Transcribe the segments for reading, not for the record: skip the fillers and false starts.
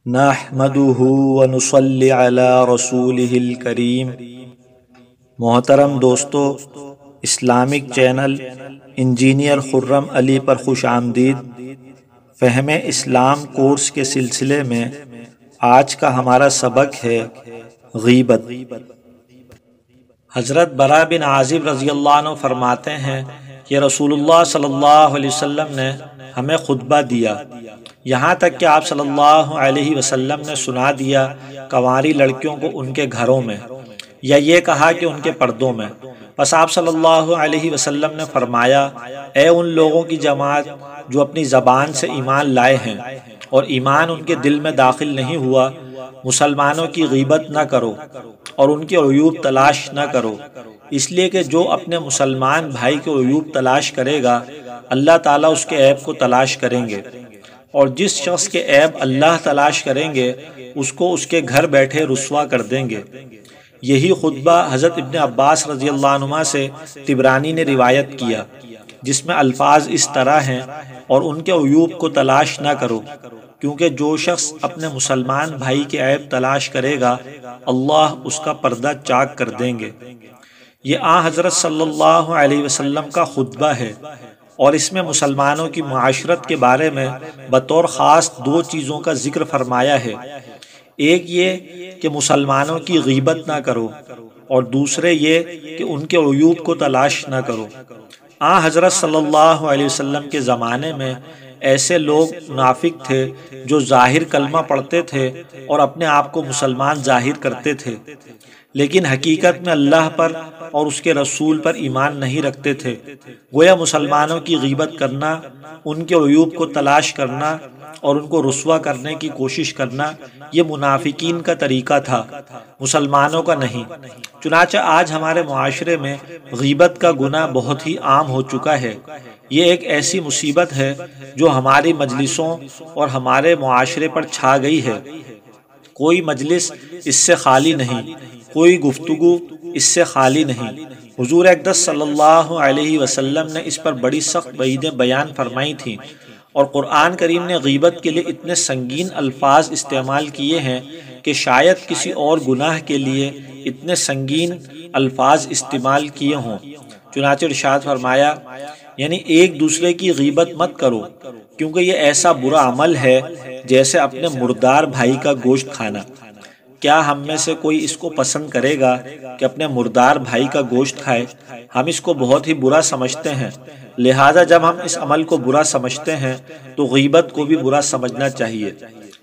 نحمدہ ونصلی علی رسولہ الکریم۔ محترم دوستو، اسلامک چینل انجینئر خرم علی پر خوش آمدید۔ فہم اسلام کورس کے سلسلے میں آج کا ہمارا سبق ہے غیبت۔ حضرت برا بن عازب رضی اللہ عنہ فرماتے ہیں کہ رسول اللہ صلی اللہ علیہ وسلم نے ہمیں خطبہ دیا، یہاں تک کہ آپ صلی اللہ علیہ وسلم نے سنا دیا کنواری لڑکیوں کو ان کے گھروں میں، یا یہ کہا کہ ان کے پردوں میں۔ پس آپ صلی اللہ علیہ وسلم نے فرمایا، اے ان لوگوں کی جماعت جو اپنی زبان سے ایمان لائے ہیں اور ایمان ان کے دل میں داخل نہیں ہوا، مسلمانوں کی غیبت نہ کرو اور ان کے عیوب تلاش نہ کرو، اس لیے کہ جو اپنے مسلمان بھائی کے عیوب تلاش کرے گا اللہ تعالیٰ اس کے عیب کو تلاش کریں گے، اور جس شخص کے عیب اللہ تلاش کریں گے اس کو اس کے گھر بیٹھے رسوا کر دیں گے۔ یہی خطبہ حضرت ابن عباس رضی اللہ عنہما سے طبرانی نے روایت کیا، جس میں الفاظ اس طرح ہیں، اور ان کے عیوب کو تلاش نہ کرو، کیونکہ جو شخص اپنے مسلمان بھائی کے عیب تلاش کرے گا اللہ اس کا پردہ چاک کر دیں گے۔ یہ آن حضرت صلی اللہ علیہ وسلم کا خطبہ ہے، اور اس میں مسلمانوں کی معاشرت کے بارے میں بطور خاص دو چیزوں کا ذکر فرمایا ہے۔ ایک یہ کہ مسلمانوں کی غیبت نہ کرو، اور دوسرے یہ کہ ان کے عیوب کو تلاش نہ کرو۔ آن حضرت صلی اللہ علیہ وسلم کے زمانے میں ایسے لوگ منافق تھے جو ظاہر کلمہ پڑھتے تھے اور اپنے آپ کو مسلمان ظاہر کرتے تھے، لیکن حقیقت میں اللہ پر اور اس کے رسول پر ایمان نہیں رکھتے تھے۔ گویا مسلمانوں کی غیبت کرنا، ان کے عیوب کو تلاش کرنا اور ان کو رسوا کرنے کی کوشش کرنا یہ منافقین کا طریقہ تھا، مسلمانوں کا نہیں۔ چنانچہ آج ہمارے معاشرے میں غیبت کا گناہ بہت ہی عام ہو چکا ہے۔ یہ ایک ایسی مصیبت ہے جو ہماری مجلسوں اور ہمارے معاشرے پر چھا گئی ہے۔ کوئی مجلس اس سے خالی نہیں، کوئی گفتگو اس سے خالی نہیں۔ حضور اقدس صلی اللہ علیہ وسلم نے اس پر بڑی سخت وعیدیں بیان فرمائی تھیں، اور قرآن کریم نے غیبت کے لیے اتنے سنگین الفاظ استعمال کیے ہیں کہ شاید کسی اور گناہ کے لیے اتنے سنگین الفاظ استعمال کیے ہوں۔ چنانچہ ارشاد فرمایا، یعنی ایک دوسرے کی غیبت مت کرو، کیونکہ یہ ایسا برا عمل ہے جیسے اپنے مردار بھائی کا گوشت کھانا۔ کیا ہم میں سے کوئی اس کو پسند کرے گا کہ اپنے مردار بھائی کا گوشت کھائے؟ ہم اس کو بہت ہی برا سمجھتے ہیں، لہذا جب ہم اس عمل کو برا سمجھتے ہیں تو غیبت کو بھی برا سمجھنا چاہیے۔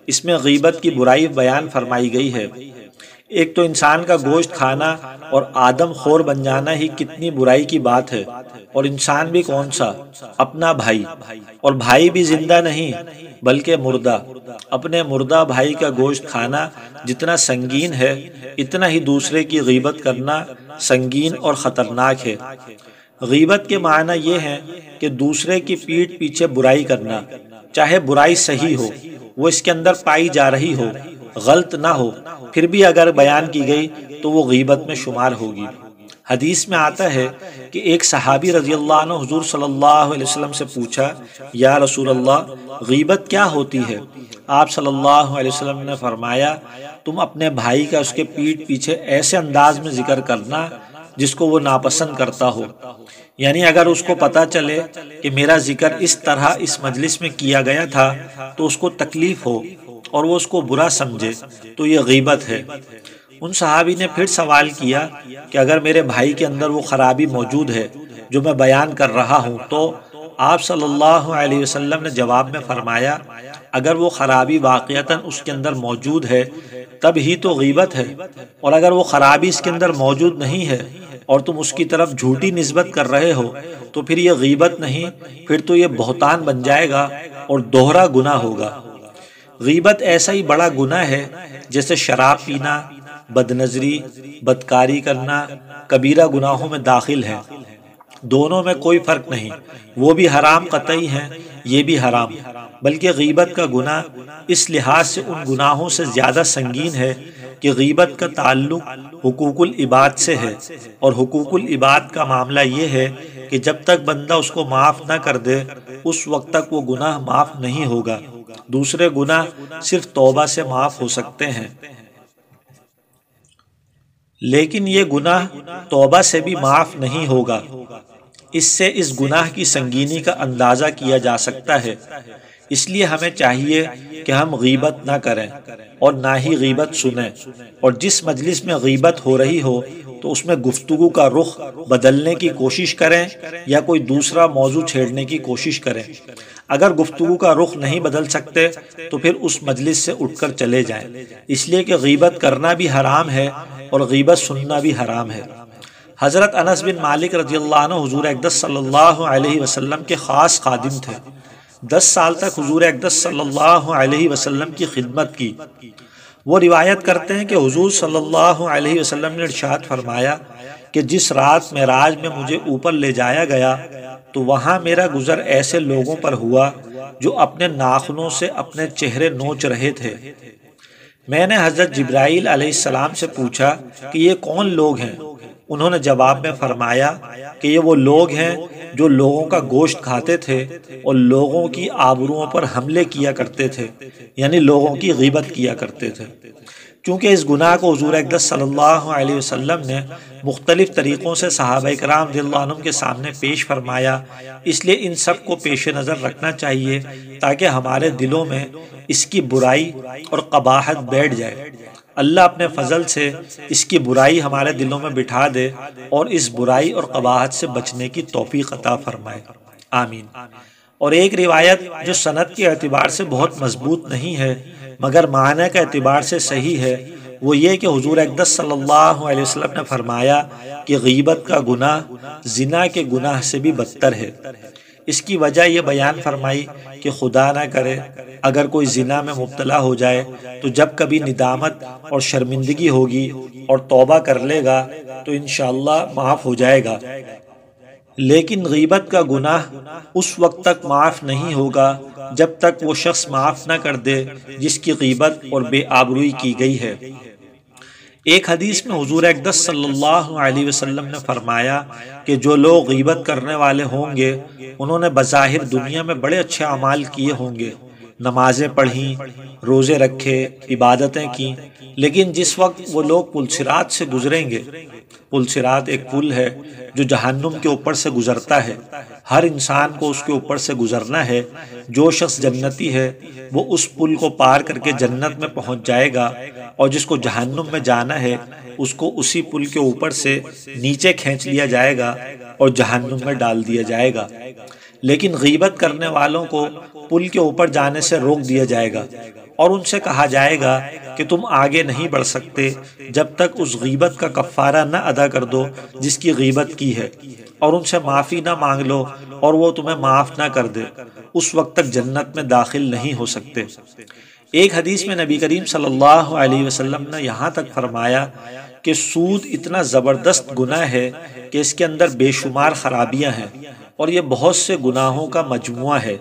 اس میں غیبت کی برائی بیان فرمائی گئی ہے۔ ایک تو انسان کا گوشت کھانا اور آدم خور بن جانا ہی کتنی برائی کی بات ہے، اور انسان بھی کون سا، اپنا بھائی، اور بھائی بھی زندہ نہیں بلکہ مردہ۔ اپنے مردہ بھائی کا گوشت کھانا جتنا سنگین ہے، اتنا ہی دوسرے کی غیبت کرنا سنگین اور خطرناک ہے۔ غیبت کے معنی یہ ہے کہ دوسرے کی پیٹھ پیچھے برائی کرنا، چاہے برائی صحیح ہو، وہ اس کے اندر پائی جا رہی ہو، غلط نہ ہو، پھر بھی اگر بیان کی گئی تو وہ غیبت میں شمار ہوگی۔ حدیث میں آتا ہے کہ ایک صحابی رضی اللہ عنہ حضور صلی اللہ علیہ وسلم سے پوچھا، یا رسول اللہ، غیبت کیا ہوتی ہے؟ آپ صلی اللہ علیہ وسلم نے فرمایا، تم اپنے بھائی کا اس کے پیٹھ پیچھے ایسے انداز میں ذکر کرنا جس کو وہ ناپسند کرتا ہو، یعنی اگر اس کو پتا چلے کہ میرا ذکر اس طرح اس مجلس میں کیا گیا تھا تو اس کو تکلیف ہو اور وہ اس کو برا سمجھے تو یہ غیبت ہے۔ ان صحابی نے پھر سوال کیا کہ اگر میرے بھائی کے اندر وہ خرابی موجود ہے جو میں بیان کر رہا ہوں تو؟ آپ صلی اللہ علیہ وسلم نے جواب میں فرمایا، اگر وہ خرابی واقعتاً اس کے اندر موجود ہے تب ہی تو غیبت ہے، اور اگر وہ خرابی اس کے اندر موجود نہیں ہے اور تم اس کی طرف جھوٹی نسبت کر رہے ہو تو پھر یہ غیبت نہیں، پھر تو یہ بہتان بن جائے گا اور دوہرا گناہ ہوگا۔ غیبت ایسا ہی بڑا گناہ ہے جیسے شراب پینا، بد نظری، بدکاری کرنا کبیرہ گناہوں میں داخل ہے۔ دونوں میں کوئی فرق نہیں، وہ بھی حرام قطعی ہیں، یہ بھی حرام، بلکہ غیبت کا گناہ اس لحاظ سے ان گناہوں سے زیادہ سنگین ہے کہ غیبت کا تعلق حقوق العباد سے ہے، اور حقوق العباد کا معاملہ یہ ہے کہ جب تک بندہ اس کو معاف نہ کر دے اس وقت تک وہ گناہ معاف نہیں ہوگا۔ دوسرے گناہ صرف توبہ سے معاف ہو سکتے ہیں، لیکن یہ گناہ توبہ سے بھی معاف نہیں ہوگا۔ اس سے اس گناہ کی سنگینی کا اندازہ کیا جا سکتا ہے۔ اس لیے ہمیں چاہیے کہ ہم غیبت نہ کریں اور نہ ہی غیبت سنیں، اور جس مجلس میں غیبت ہو رہی ہو تو اس میں گفتگو کا رخ بدلنے کی کوشش کریں یا کوئی دوسرا موضوع چھیڑنے کی کوشش کریں۔ اگر گفتگو کا رخ نہیں بدل سکتے تو پھر اس مجلس سے اٹھ کر چلے جائیں، اس لیے کہ غیبت کرنا بھی حرام ہے اور غیبت سننا بھی حرام ہے۔ حضرت انس بن مالک رضی اللہ عنہ حضور اقدس صلی اللہ علیہ وسلم کے خاص خادم تھے۔ 10 سال تک حضور اقدس صلی اللہ علیہ وسلم کی خدمت کی۔ وہ روایت کرتے ہیں کہ حضور صلی اللہ علیہ وسلم نے ارشاد فرمایا کہ جس رات معراج میں مجھے اوپر لے جایا گیا تو وہاں میرا گزر ایسے لوگوں پر ہوا جو اپنے ناخنوں سے اپنے چہرے نوچ رہے تھے۔ میں نے حضرت جبرائیل علیہ السلام سے پوچھا کہ یہ کون لوگ ہیں؟ انہوں نے جواب میں فرمایا کہ یہ وہ لوگ ہیں جو لوگوں کا گوشت کھاتے تھے اور لوگوں کی آبروؤں پر حملے کیا کرتے تھے، یعنی لوگوں کی غیبت کیا کرتے تھے۔ چونکہ اس گناہ کو حضور اقدس صلی اللہ علیہ وسلم نے مختلف طریقوں سے صحابہ کرام رضی اللہ عنہم کے سامنے پیش فرمایا، اس لیے ان سب کو پیش نظر رکھنا چاہیے تاکہ ہمارے دلوں میں اس کی برائی اور قباحت بیٹھ جائے۔ اللہ اپنے فضل سے اس کی برائی ہمارے دلوں میں بٹھا دے اور اس برائی اور قباحت سے بچنے کی توفیق عطا فرمائے، آمین۔ اور ایک روایت جو سند کے اعتبار سے بہت مضبوط نہیں ہے مگر معنی کے اعتبار سے صحیح ہے، وہ یہ کہ حضور اقدس صلی اللہ علیہ وسلم نے فرمایا کہ غیبت کا گناہ زنا کے گناہ سے بھی بدتر ہے۔ اس کی وجہ یہ بیان فرمائی کہ خدا نہ کرے اگر کوئی زنا میں مبتلا ہو جائے تو جب کبھی ندامت اور شرمندگی ہوگی اور توبہ کر لے گا تو انشاءاللہ معاف ہو جائے گا، لیکن غیبت کا گناہ اس وقت تک معاف نہیں ہوگا جب تک وہ شخص معاف نہ کر دے جس کی غیبت اور بے آبروئی کی گئی ہے۔ ایک حدیث میں حضور اقدس صلی اللہ علیہ وسلم نے فرمایا کہ جو لوگ غیبت کرنے والے ہوں گے انہوں نے بظاہر دنیا میں بڑے اچھے اعمال کیے ہوں گے، نمازیں پڑھیں، روزے رکھے، عبادتیں کی، لیکن جس وقت وہ لوگ پل صراط سے گزریں گے، پل صراط ایک پل ہے جو جہنم کے اوپر سے گزرتا ہے، ہر انسان کو اس کے اوپر سے گزرنا ہے۔ جو شخص جنتی ہے وہ اس پل کو پار کر کے جنت میں پہنچ جائے گا، اور جس کو جہنم میں جانا ہے اس کو اسی پل کے اوپر سے نیچے کھینچ لیا جائے گا اور جہنم میں ڈال دیا جائے گا۔ لیکن غیبت کرنے والوں کو پل کے اوپر جانے سے روک دیا جائے گا اور ان سے کہا جائے گا کہ تم آگے نہیں بڑھ سکتے جب تک اس غیبت کا کفارہ نہ ادا کر دو جس کی غیبت کی ہے، اور ان سے معافی نہ مانگ لو اور وہ تمہیں معاف نہ کر دے، اس وقت تک جنت میں داخل نہیں ہو سکتے۔ ایک حدیث میں نبی کریم صلی اللہ علیہ وسلم نے یہاں تک فرمایا کہ سود اتنا زبردست گناہ ہے کہ اس کے اندر بے شمار خرابیاں ہیں، اور یہ بہت سے گناہوں کا مجموعہ ہے،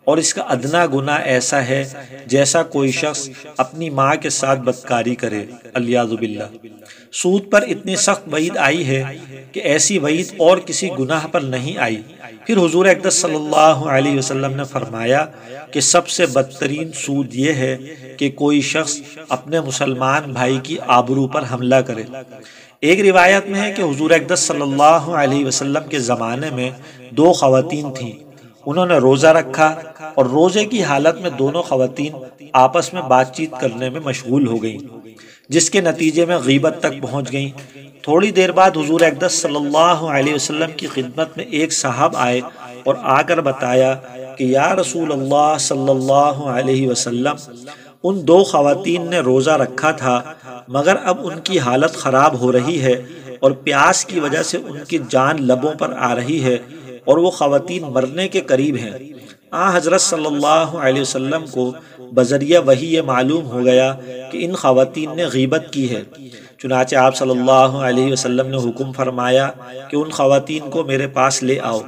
اور اس کا ادنا گناہ ایسا ہے جیسا کوئی شخص اپنی ماں کے ساتھ بدکاری کرے، الیاذ باللہ۔ سود پر اتنی سخت وعید آئی ہے کہ ایسی وعید اور کسی گناہ پر نہیں آئی۔ پھر حضور اقدس صلی اللہ علیہ وسلم نے فرمایا کہ سب سے بدترین سود یہ ہے کہ کوئی شخص اپنے مسلمان بھائی کی آبرو پر حملہ کرے۔ ایک روایت میں ہے کہ حضور اقدس صلی اللہ علیہ وسلم کے زمانے میں 2 خواتین تھیں، انہوں نے روزہ رکھا اور روزے کی حالت میں دونوں خواتین آپس میں بات چیت کرنے میں مشغول ہو گئیں، جس کے نتیجے میں غیبت تک پہنچ گئیں۔ تھوڑی دیر بعد حضور اقدس صلی اللہ علیہ وسلم کی خدمت میں ایک صاحب آئے اور آ کر بتایا کہ یا رسول اللہ صلی اللہ علیہ وسلم، ان 2 خواتین نے روزہ رکھا تھا مگر اب ان کی حالت خراب ہو رہی ہے اور پیاس کی وجہ سے ان کی جان لبوں پر آ رہی ہے اور وہ خواتین مرنے کے قریب ہیں۔ حضرت صلی اللہ علیہ وسلم کو بذریعہ وحی یہ معلوم ہو گیا کہ ان خواتین نے غیبت کی ہے، چنانچہ آپ صلی اللہ علیہ وسلم نے حکم فرمایا کہ ان خواتین کو میرے پاس لے آؤ۔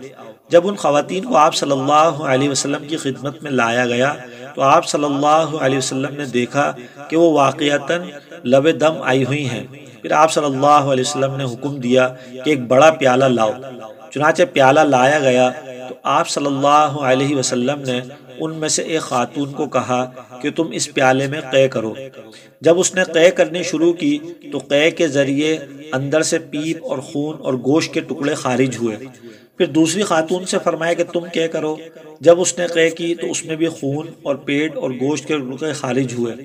جب ان خواتین کو آپ صلی اللہ علیہ وسلم کی خدمت میں لایا گیا تو آپ صلی اللہ علیہ وسلم نے دیکھا کہ وہ واقعتاً لب دم آئی ہوئی ہیں۔ پھر آپ صلی اللہ علیہ وسلم نے حکم دیا کہ ایک بڑا پیالہ لاؤ۔ چنانچہ پیالہ لایا گیا تو آپ صلی اللہ علیہ وسلم نے ان میں سے ایک خاتون کو کہا کہ تم اس پیالے میں قے کرو۔ جب اس نے قے کرنی شروع کی تو قے کے ذریعے اندر سے پیپ اور خون اور گوشت کے ٹکڑے خارج ہوئے۔ پھر دوسری خاتون سے فرمایا کہ تم قے کرو۔ جب اس نے قے کی تو اس میں بھی خون اور پیٹ اور گوشت کے ٹکڑے خارج ہوئے،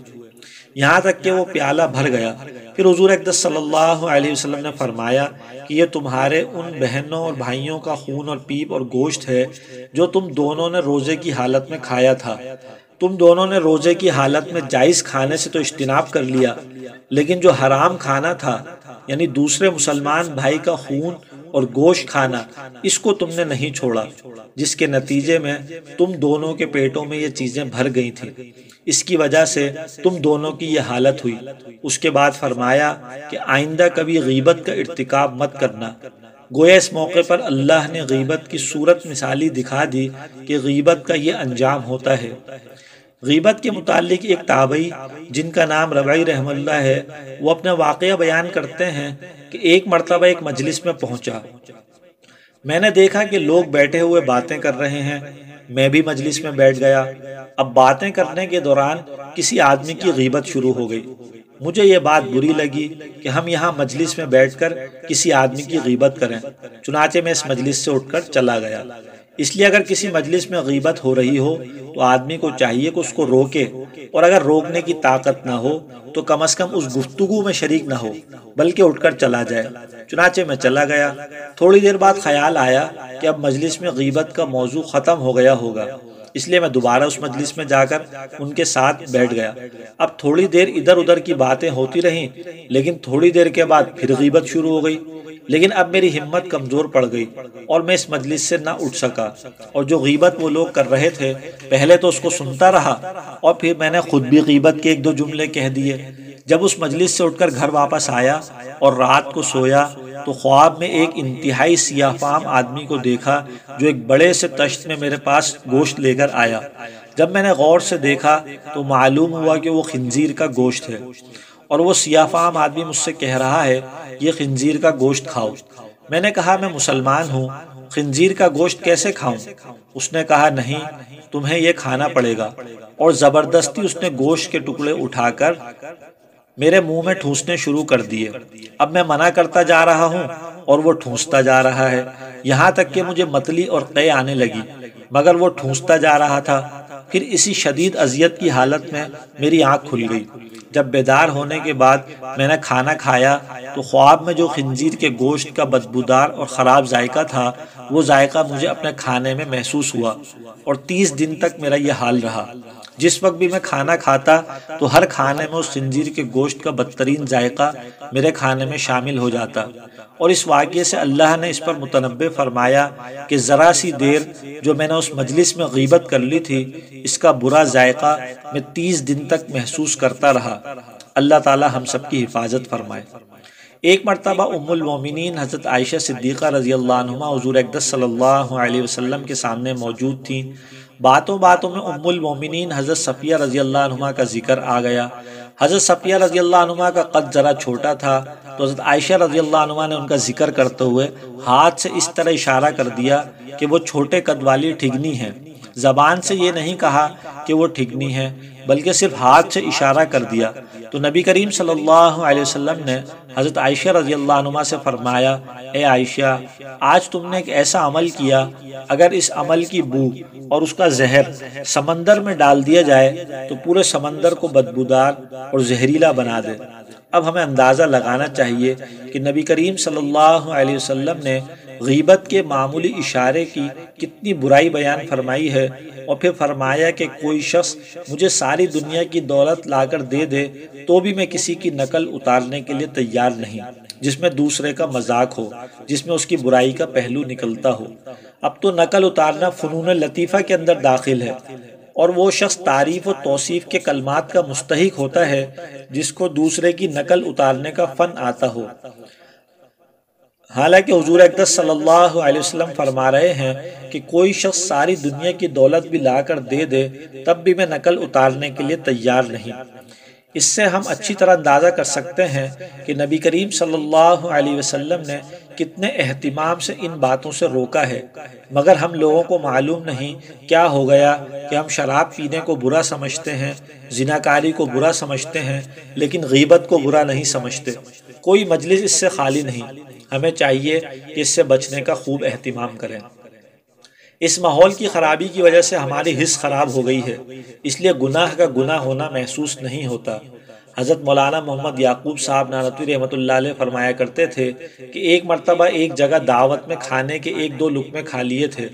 یہاں تک کہ وہ پیالہ بھر گیا۔ پھر حضور اقدس صلی اللہ علیہ وسلم نے فرمایا کہ یہ تمہارے ان بہنوں اور بھائیوں کا خون اور پیپ اور گوشت ہے جو تم دونوں نے روزے کی حالت میں کھایا تھا۔ تم دونوں نے روزے کی حالت میں جائز کھانے سے تو اجتناب کر لیا، لیکن جو حرام کھانا تھا یعنی دوسرے مسلمان بھائی کا خون اور گوشت کھانا، اس کو تم نے نہیں چھوڑا، جس کے نتیجے میں تم دونوں کے پیٹوں میں یہ چیزیں بھر گئی تھیں۔ اس کی وجہ سے تم دونوں کی یہ حالت ہوئی۔ اس کے بعد فرمایا کہ آئندہ کبھی غیبت کا ارتکاب مت کرنا۔ گویا اس موقع پر اللہ نے غیبت کی صورت مثالی دکھا دی کہ غیبت کا یہ انجام ہوتا ہے۔ غیبت کے متعلق ایک تابعی جن کا نام ربعی رحم اللہ ہے، وہ اپنا واقعہ بیان کرتے ہیں کہ ایک مرتبہ ایک مجلس میں پہنچا۔ میں نے دیکھا کہ لوگ بیٹھے ہوئے باتیں کر رہے ہیں، میں بھی مجلس میں بیٹھ گیا۔ اب باتیں کرنے کے دوران کسی آدمی کی غیبت شروع ہو گئی۔ مجھے یہ بات بری لگی کہ ہم یہاں مجلس میں بیٹھ کر کسی آدمی کی غیبت کریں، چنانچہ میں اس مجلس سے اٹھ کر چلا گیا۔ اس لیے اگر کسی مجلس میں غیبت ہو رہی ہو تو آدمی کو چاہیے کہ اس کو روکے، اور اگر روکنے کی طاقت نہ ہو تو کم از کم اس گفتگو میں شریک نہ ہو بلکہ اٹھ کر چلا جائے۔ چنانچہ میں چلا گیا۔ تھوڑی دیر بعد خیال آیا کہ اب مجلس میں غیبت کا موضوع ختم ہو گیا ہوگا، اس لیے میں دوبارہ اس مجلس میں جا کر ان کے ساتھ بیٹھ گیا۔ اب تھوڑی دیر ادھر ادھر کی باتیں ہوتی رہیں، لیکن تھوڑی دیر کے بعد پھر غیبت شروع ہو گئی۔ لیکن اب میری ہمت کمزور پڑ گئی اور میں اس مجلس سے نہ اٹھ سکا، اور جو غیبت وہ لوگ کر رہے تھے پہلے تو اس کو سنتا رہا اور پھر میں نے خود بھی غیبت کے ایک دو جملے کہہ دیے۔ جب اس مجلس سے اٹھ کر گھر واپس آیا اور رات کو سویا تو خواب میں ایک انتہائی سیاہ فام آدمی کو دیکھا جو ایک بڑے سے تشت میں میرے پاس گوشت لے کر آیا۔ جب میں نے غور سے دیکھا تو معلوم ہوا کہ وہ خنزیر کا گوشت ہے، اور وہ سیاہ فام آدمی مجھ سے کہہ رہا ہے یہ خنزیر کا گوشت کھاؤ۔ میں نے کہا میں مسلمان ہوں، خنزیر کا گوشت کیسے کھاؤں؟ اس نے کہا نہیں، تمہیں یہ کھانا پڑے گا، اور زبردستی اس نے گوشت کے ٹکڑے اٹھا کر میرے منہ میں ٹھونسنے شروع کر دیے۔ اب میں منع کرتا جا رہا ہوں اور وہ ٹھونستا جا رہا ہے، یہاں تک کہ مجھے متلی اور قے آنے لگی، مگر وہ ٹھونستا جا رہا تھا۔ پھر اسی شدید اذیت کی حالت میں میری آنکھ کھل گئی۔ جب بیدار ہونے کے بعد میں نے کھانا کھایا تو خواب میں جو خنزیر کے گوشت کا بدبودار اور خراب ذائقہ تھا، وہ ذائقہ مجھے اپنے کھانے میں محسوس ہوا، اور 30 دن تک میرا یہ حال رہا۔ جس وقت بھی میں کھانا کھاتا تو ہر کھانے میں اس خنزیر کے گوشت کا بدترین ذائقہ میرے کھانے میں شامل ہو جاتا، اور اس واقعے سے اللہ نے اس پر متنبع فرمایا کہ ذرا سی دیر جو میں نے اس مجلس میں غیبت کر لی تھی، اس کا برا ذائقہ میں 30 دن تک محسوس کرتا رہا۔ اللہ تعالی ہم سب کی حفاظت فرمائے۔ ایک مرتبہ ام المومنین حضرت عائشہ صدیقہ رضی اللہ عنہما حضور اقدس صلی اللہ علیہ وسلم کے سامنے موجود تھیں۔ باتوں باتوں میں ام المومنین حضرت صفیہ رضی اللہ عنہما کا ذکر آ گیا۔ حضرت صفیہ رضی اللہ عنہما کا قد ذرا چھوٹا تھا، تو حضرت عائشہ رضی اللہ عنہما نے ان کا ذکر کرتے ہوئے ہاتھ سے اس طرح اشارہ کر دیا کہ وہ چھوٹے قد والی ٹھگنی ہے۔ زبان سے یہ نہیں کہا کہ وہ ٹھگنی ہے، بلکہ صرف ہاتھ سے اشارہ کر دیا۔ تو نبی کریم صلی اللہ علیہ وسلم نے حضرت عائشہ رضی اللہ عنہما سے فرمایا، اے عائشہ، آج تم نے ایک ایسا عمل کیا، اگر اس عمل کی بو اور اس کا زہر سمندر میں ڈال دیا جائے تو پورے سمندر کو بدبودار اور زہریلا بنا دے۔ اب ہمیں اندازہ لگانا چاہیے کہ نبی کریم صلی اللہ علیہ وسلم نے غیبت کے معمولی اشارے کی کتنی برائی بیان فرمائی ہے، اور پھر فرمایا کہ کوئی شخص مجھے ساری دنیا کی دولت لا کر دے دے تو بھی میں کسی کی نقل اتارنے کے لیے تیار نہیں جس میں دوسرے کا مذاق ہو، جس میں اس کی برائی کا پہلو نکلتا ہو۔ اب تو نقل اتارنا فنون لطیفہ کے اندر داخل ہے، اور وہ شخص تعریف و توصیف کے کلمات کا مستحق ہوتا ہے جس کو دوسرے کی نقل اتارنے کا فن آتا ہو۔ حالانکہ حضور اقدس صلی اللہ علیہ وسلم فرما رہے ہیں کہ کوئی شخص ساری دنیا کی دولت بھی لا کر دے دے تب بھی میں نقل اتارنے کے لیے تیار نہیں۔ اس سے ہم اچھی طرح اندازہ کر سکتے ہیں کہ نبی کریم صلی اللہ علیہ وسلم نے کتنے اہتمام سے ان باتوں سے روکا ہے، مگر ہم لوگوں کو معلوم نہیں کیا ہو گیا کہ ہم شراب پینے کو برا سمجھتے ہیں، زناکاری کو برا سمجھتے ہیں، لیکن غیبت کو برا نہیں سمجھتے۔ کوئی مجلس اس سے خالی نہیں، ہمیں چاہیے کہ اس سے بچنے کا خوب اہتمام کریں۔ اس ماحول کی خرابی کی وجہ سے ہماری حس خراب ہو گئی ہے، اس لیے گناہ کا گناہ ہونا محسوس نہیں ہوتا۔ حضرت مولانا محمد یعقوب صاحب نانوتوی رحمۃ اللہ علیہ فرمایا کرتے تھے کہ ایک مرتبہ ایک جگہ دعوت میں کھانے کے 1-2 لقمے کھا لیے تھے۔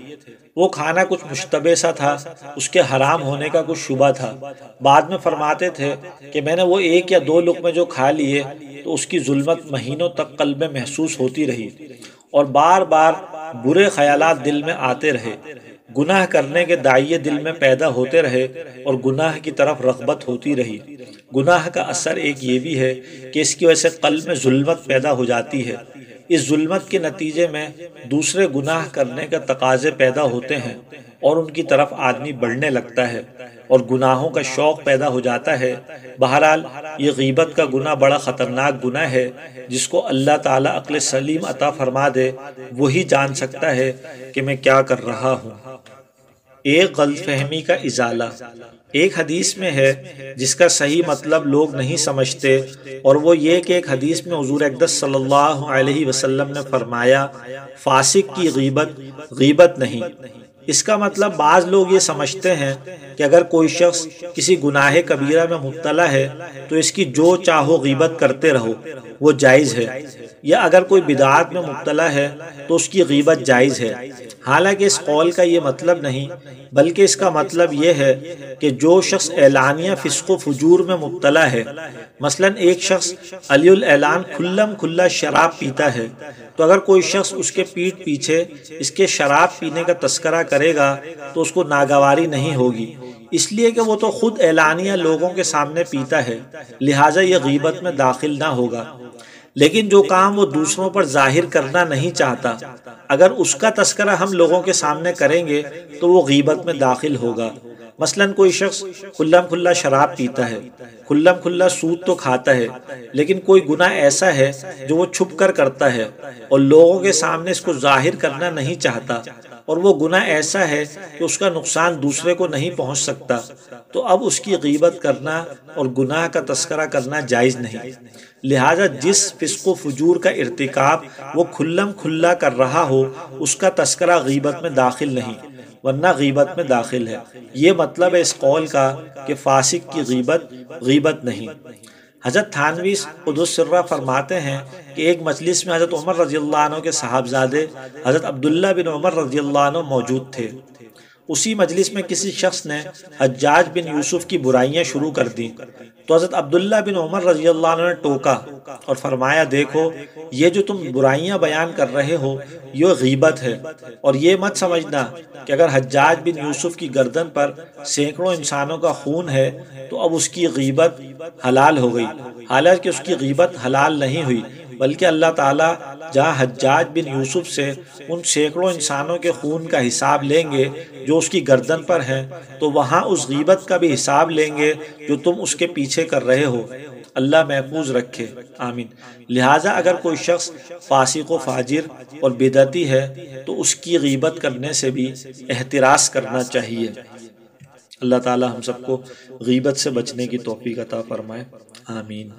وہ کھانا کچھ مشتبہ سا تھا، اس کے حرام ہونے کا کچھ شبہ تھا۔ بعد میں فرماتے تھے کہ میں نے وہ 1 یا 2 لقمے جو کھا لیے تو اس کی ظلمت مہینوں تک قلب میں محسوس ہوتی رہی اور بار بار برے خیالات دل میں آتے رہے، گناہ کرنے کے داعیے دل میں پیدا ہوتے رہے اور گناہ کی طرف رغبت ہوتی رہی۔ گناہ کا اثر ایک یہ بھی ہے کہ اس کی وجہ سے قلب میں ظلمت پیدا ہو جاتی ہے۔ اس ظلمت کے نتیجے میں دوسرے گناہ کرنے کے تقاضے پیدا ہوتے ہیں اور ان کی طرف آدمی بڑھنے لگتا ہے اور گناہوں کا شوق پیدا ہو جاتا ہے۔ بہرحال یہ غیبت کا گناہ بڑا خطرناک گناہ ہے، جس کو اللہ تعالیٰ عقل سلیم عطا فرما دے وہی جان سکتا ہے کہ میں کیا کر رہا ہوں۔ ایک غلط فہمی کا ازالہ۔ ایک حدیث میں ہے جس کا صحیح مطلب لوگ نہیں سمجھتے، اور وہ یہ کہ ایک حدیث میں حضور اقدس صلی اللہ علیہ وسلم نے فرمایا فاسق کی غیبت غیبت نہیں۔ اس کا مطلب بعض لوگ یہ سمجھتے ہیں کہ اگر کوئی شخص کسی گناہ کبیرہ میں مبتلا ہے تو اس کی جو چاہو غیبت کرتے رہو، وہ جائز ہے، یا اگر کوئی بدعات میں مبتلا ہے تو اس کی غیبت جائز ہے۔ حالانکہ اس قول کا یہ مطلب نہیں، بلکہ اس کا مطلب یہ ہے کہ جو شخص اعلانیہ فسق و فجور میں مبتلا ہے، مثلا ایک شخص علی الاعلان کھلم کھلا شراب پیتا ہے، تو اگر کوئی شخص اس کے پیٹھ پیچھے اس کے شراب پینے کا تذکرہ کرے گا تو اس کو ناگواری نہیں ہوگی، اس لیے کہ وہ تو خود اعلانیہ لوگوں کے سامنے پیتا ہے، لہٰذا یہ غیبت میں داخل نہ ہوگا۔ لیکن جو کام وہ دوسروں پر ظاہر کرنا نہیں چاہتا، اگر اس کا تذکرہ ہم لوگوں کے سامنے کریں گے تو وہ غیبت میں داخل ہوگا۔ مثلا کوئی شخص کھلم کھلا شراب پیتا ہے، کھلم کھلا سود تو کھاتا ہے، لیکن کوئی گناہ ایسا ہے جو وہ چھپ کر کرتا ہے اور لوگوں کے سامنے اس کو ظاہر کرنا نہیں چاہتا، اور وہ گناہ ایسا ہے کہ اس کا نقصان دوسرے کو نہیں پہنچ سکتا، تو اب اس کی غیبت کرنا اور گناہ کا تذکرہ کرنا جائز نہیں۔ لہٰذا جس فسق و فجور کا ارتکاب وہ کھلم کھلا کر رہا ہو اس کا تذکرہ غیبت میں داخل نہیں، ورنہ غیبت میں داخل ہے۔ یہ مطلب ہے اس قول کا کہ فاسق کی غیبت غیبت نہیں۔ حضرت تھانوی قدس سرہ فرماتے ہیں کہ ایک مجلس میں حضرت عمر رضی اللہ عنہ کے صاحبزادے حضرت عبداللہ بن عمر رضی اللہ عنہ موجود تھے۔ اسی مجلس میں کسی شخص نے حجاج بن یوسف کی برائیاں شروع کر دی، تو حضرت عبداللہ بن عمر رضی اللہ عنہ نے ٹوکا اور فرمایا دیکھو یہ جو تم برائیاں بیان کر رہے ہو یہ غیبت ہے، اور یہ مت سمجھنا کہ اگر حجاج بن یوسف کی گردن پر سینکڑوں انسانوں کا خون ہے تو اب اس کی غیبت حلال ہو گئی، حالانکہ اس کی غیبت حلال نہیں ہوئی، بلکہ اللہ تعالیٰ جہاں حجاج بن یوسف سے ان سینکڑوں انسانوں کے خون کا حساب لیں گے جو اس کی گردن پر ہیں، تو وہاں اس غیبت کا بھی حساب لیں گے جو تم اس کے پیچھے کر رہے ہو۔ اللہ محفوظ رکھے، آمین۔ لہٰذا اگر کوئی شخص فاسق و فاجر اور بدعتی ہے تو اس کی غیبت کرنے سے بھی احتراز کرنا چاہیے۔ اللہ تعالی ہم سب کو غیبت سے بچنے کی توفیق عطا فرمائے، آمین۔